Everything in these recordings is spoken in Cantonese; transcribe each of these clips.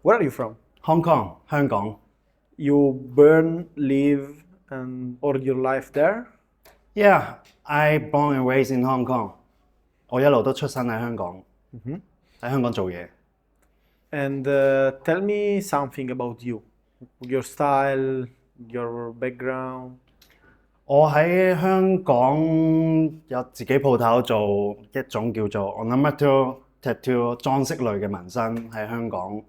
Where are you from? Hong Kong, 香港。You born, live, and all your life there? Yeah, I born and raised in Hong Kong. 我一路都出生喺香港，喺香港做嘢。And tell me something about you, your style, your background. 我喺香港有自己鋪頭做一種叫做 ornamental tattoo 裝飾類嘅紋身喺香港。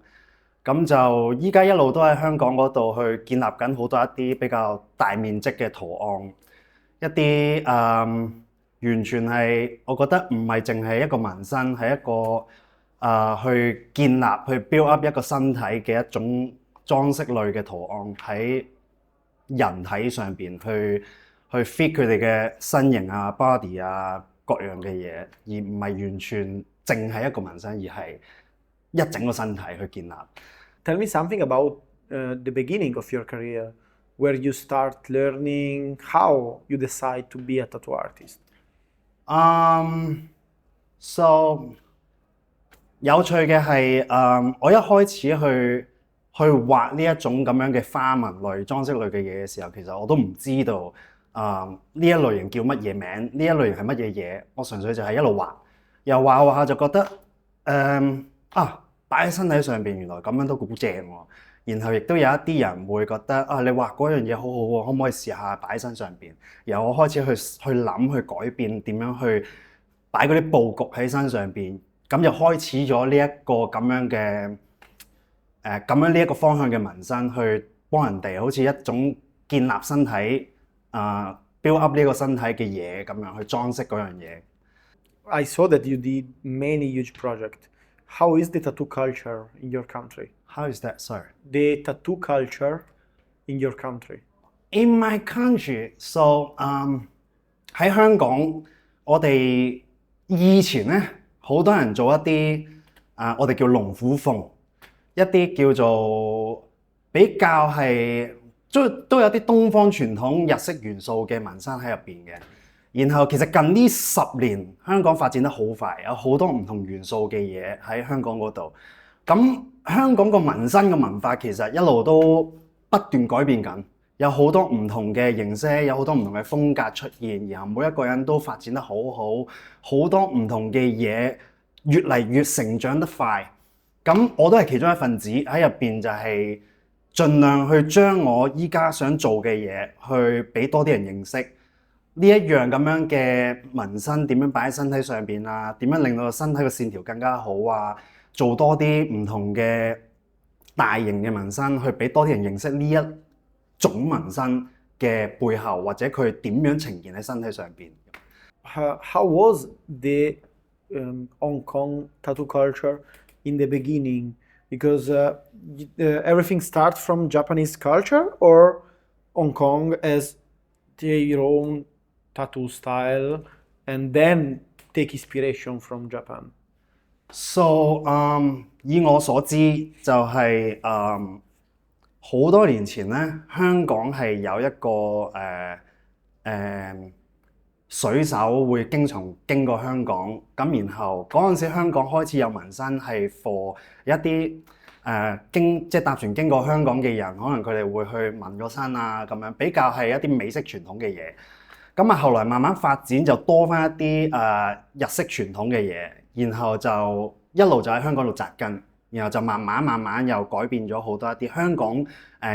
咁就依家一路都喺香港嗰度去建立緊好多一啲比較大面積嘅圖案，一啲完全係我覺得唔係淨係一個紋身，係一個去建立去 build up 一個身體嘅一種裝飾類嘅圖案喺人體上邊去 fit 佢哋嘅身形啊、body 啊各樣嘅嘢，而唔係完全淨係一個紋身，而係一整個身體去建立。Tell me something about the beginning of your career, where you start learning, how you decide to be a tattoo artist. So 有趣嘅係我一開始去畫呢一種咁樣嘅花紋類、裝飾類嘅嘢嘅時候，其實我都唔知道呢一類型叫乜嘢名，呢一類型係乜嘢嘢。我純粹就係一路畫，又畫下就覺得擺喺身體上邊原來咁樣都好正喎。然後亦都有一啲人會覺得你畫嗰樣嘢好好喎，可唔可以試下擺喺身上邊？由我開始去諗去改變點樣去擺嗰啲佈局喺身上邊，咁就開始咗呢一個咁樣嘅咁樣呢一個方向嘅紋身，去幫人哋好似一種建立身體build up 呢個身體嘅嘢咁樣去裝飾嗰樣嘢。I saw that you did many huge projects. How is the tattoo culture in your country? How is that, sir? The tattoo culture in your country. In my country, so 喺香港，我哋以前咧好多人做一啲我哋叫龍虎鳳，一啲叫做比較係都有啲東方傳統日式元素嘅紋身喺入邊嘅。然後其實近呢10年香港發展得好快，有好多唔同元素嘅嘢喺香港嗰度。咁香港個紋身嘅文化其實一路都不斷改變緊，有好多唔同嘅形式，有好多唔同嘅風格出現，然後每一個人都發展得好好，好多唔同嘅嘢越嚟越成長得快。咁我都係其中一份子喺入邊，就係盡量去將我依家想做嘅嘢去俾多啲人認識。呢一樣咁樣嘅紋身點樣擺喺身體上邊啊？點樣令到個身體嘅線條更加好啊？做多啲唔同嘅大型嘅紋身，去俾多啲人認識呢一種紋身嘅背後，或者佢點樣呈現喺身體上邊。How was the Hong Kong tattoo culture in the beginning? Because everything starts from Japanese culture, or Hong Kong as their own tattoo style and then take inspiration from Japan? So 以我所知就係好多年前咧，香港係有一個水手會經常經過香港，咁然後嗰陣時香港開始有紋身係 for 一啲即係搭船經過香港嘅人，可能佢哋會去紋個身啊咁樣，比較係一啲美式傳統嘅嘢。咁後來慢慢發展就多返一啲日式傳統嘅嘢，然後就一路就喺香港度扎根，然後就慢慢又改變咗好多一啲香港有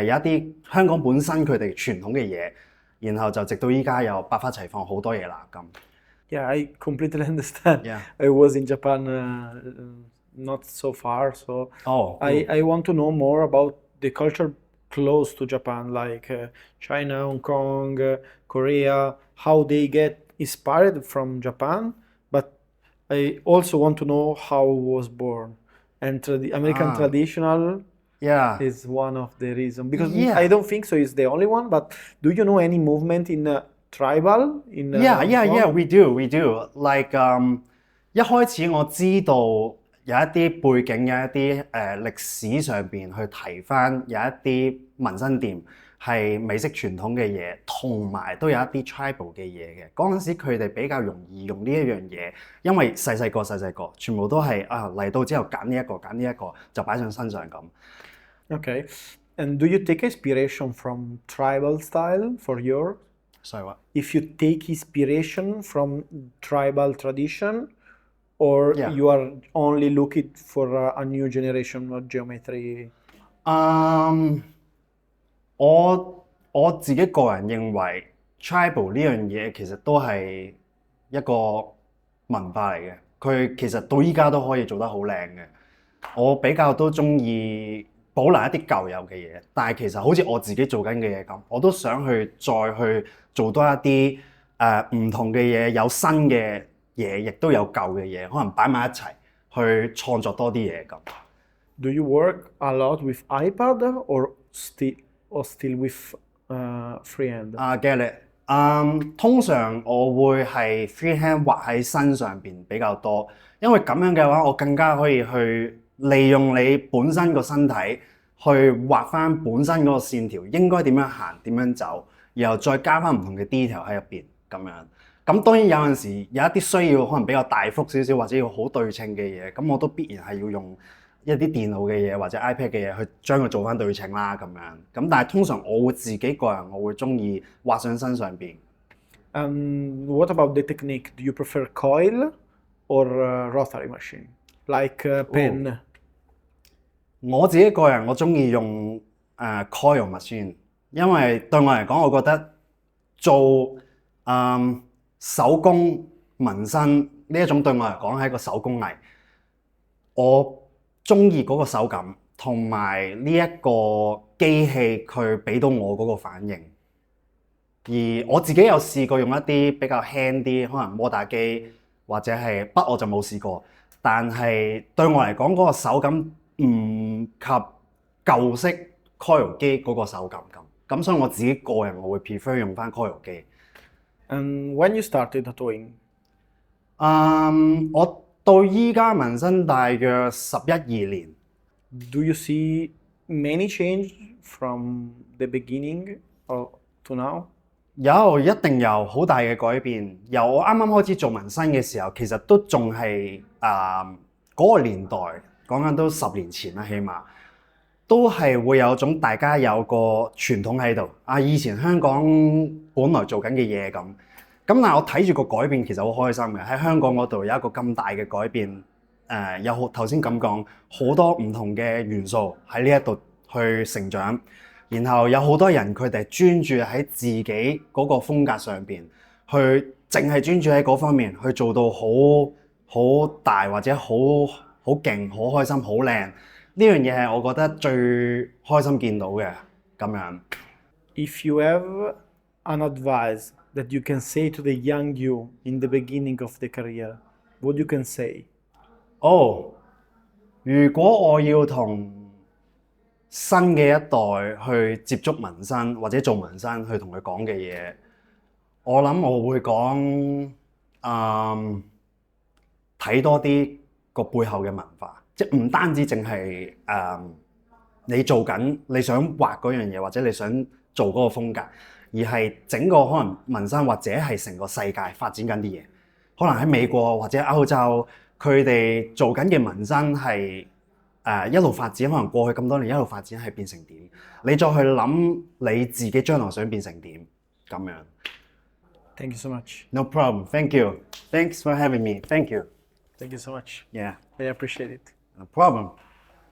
一啲香港本身佢哋傳統嘅嘢，然後就直到依家又百花齊放好多嘢啦咁。Yeah, I completely understand. Yeah. I was in Japan not so far, so I want to know more about the culture close to Japan, like China, Hong Kong, Korea, how they get inspired from Japan, but I also want to know how it was born. And the American traditional is one of the reasons. Because I don't think so it's the only one, but do you know any movement in tribal? Yeah, we do. Like 一開始我知道有一啲背景，有一啲歷史上邊去提翻有一啲紋身店係美式傳統嘅嘢，同埋都有一啲 tribal 嘅嘢嘅。嗰陣時佢哋比較容易用呢一樣嘢，因為細細個全部都係嚟到之後揀呢一個就擺上身上咁。Okay. And do you take inspiration from tribal style for your? Sorry, what? If you take inspiration from tribal tradition, or Yeah. you are only looking for a new generation of geometry? 我自己個人認為 tribal 呢樣嘢其實都係一個文化嚟嘅，佢其實到依家都可以做得好靚嘅。我比較都中意保留一啲舊有嘅嘢，但係其實好似我自己做緊嘅嘢咁，我都想去再去做多一啲唔同嘅嘢，有新嘅嘢，亦都有舊嘅嘢，可能擺埋一齊去創作多啲嘢咁。Do you work a lot with iPad or still with freehand? Get it. 通常我會係 freehand 畫喺身上邊比較多，因為咁樣嘅話，我更加可以去利用你本身個身體去畫翻本身嗰個線條，應該點樣行、點樣走，然後再加翻唔同嘅 detail 喺入邊咁樣。咁當然有陣時有一啲需要可能比較大幅少少或者要好對稱嘅嘢，咁我都必然係要用一啲電腦嘅嘢或者 iPad 嘅嘢去將佢做翻對稱啦咁樣。咁但係通常我會自己個人我會中意畫上身上邊。What about the technique? Do you prefer coil or rotary machine? Like pen? 我自己個人我中意用coil machine，因為對我嚟講，我覺得做手工紋身呢一種對我嚟講係一個手工藝，我中意嗰個手感同埋呢一個機器佢俾到我嗰個反應。而我自己有試過用一啲比較輕啲，可能摩打機或者係筆，我就冇試過。但係對我嚟講，嗰個手感唔及舊式 coil 機嗰個手感咁。咁所以我自己個人我會 prefer 用翻 coil 機。And when you started tattooing? 我到依家紋身大約11、12年。Do you see many change from the beginning to now? 有，一定有好大嘅改變。由我啱啱開始做紋身嘅時候，其實都仲係嗰個年代，講緊都10年前啦，起碼都係會有種大家有個傳統喺度。以前香港本來做緊嘅嘢咁，但係我睇住個改變，其實好開心嘅。喺香港嗰度有一個咁大嘅改變，有頭先咁講好多唔同嘅元素喺呢一度去成長。然後有好多人佢哋專注喺自己嗰個風格上邊，去淨係專注喺嗰方面去做到好大或者好勁、好開心、好靚。呢樣嘢係我覺得最開心見到嘅咁樣。If you have an advice that you can say to the young you in the beginning of the career, what you can say? 如果我要同新嘅一代去接觸紋身或者做紋身去同佢講嘅嘢，我諗我會講睇多啲個背後嘅文化，即係唔單止淨係你做緊你想畫嗰樣嘢或者你想做嗰個風格，而係整個可能紋身或者係成個世界發展緊啲嘢。可能喺美國或者歐洲，佢哋做緊嘅紋身係一路發展，可能過去咁多年一路發展係變成點？你再去諗你自己將來想變成點咁樣。Thank you so much. No problem. Thank you. Thanks for having me. Thank you. Thank you so much. Yeah. I appreciate it. No problem.